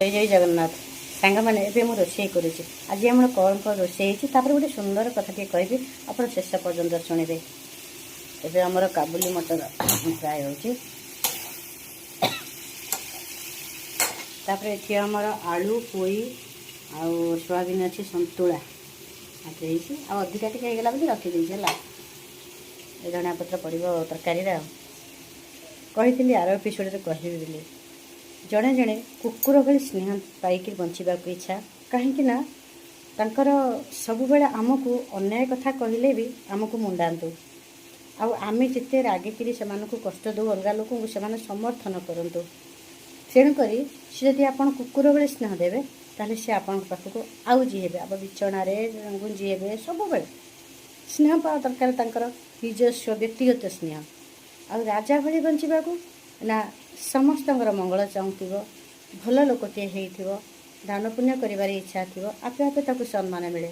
जय जय जगन्नाथ सांग मैंने एवं मुझे रोषे करुँ आज आम कौन कौन रोषे गोटे सुंदर कथा टे कहि आप शेष पर्यंत शुणे एवं आमर काबुली मटर फ्राए होपर आमर आलू पोई आउ सोयाबीन अच्छी सतुला अधिका टिकेगला बोली रखीदे धनिया पत्र पड़ो तरकारी कही आर एपिसोड कहली जड़े जड़े कुकुर भली स्नेह पाइक बंचा इच्छा कहीं सब बेले आमको अन्याय कथा कहले भी आमको मुंडातु आम जिते रागिकी से कष्ट दो अलग लोक से समर्थन करूँ तेणुक सी जब आप कुकुर भली स्नेह देवे ताले सी आपण पाखक आउ जी हे आप बिछणारे गुंजी हे सब बेले स्नेह पावा दरकार निजस्व व्यक्तिगत स्नेह आ राजा भली बंचा ना समस्त मंगल चाहूब भल लोकटे हो दान पुण्य कर इच्छा थी आपे आपे ताकू सम्मान मिले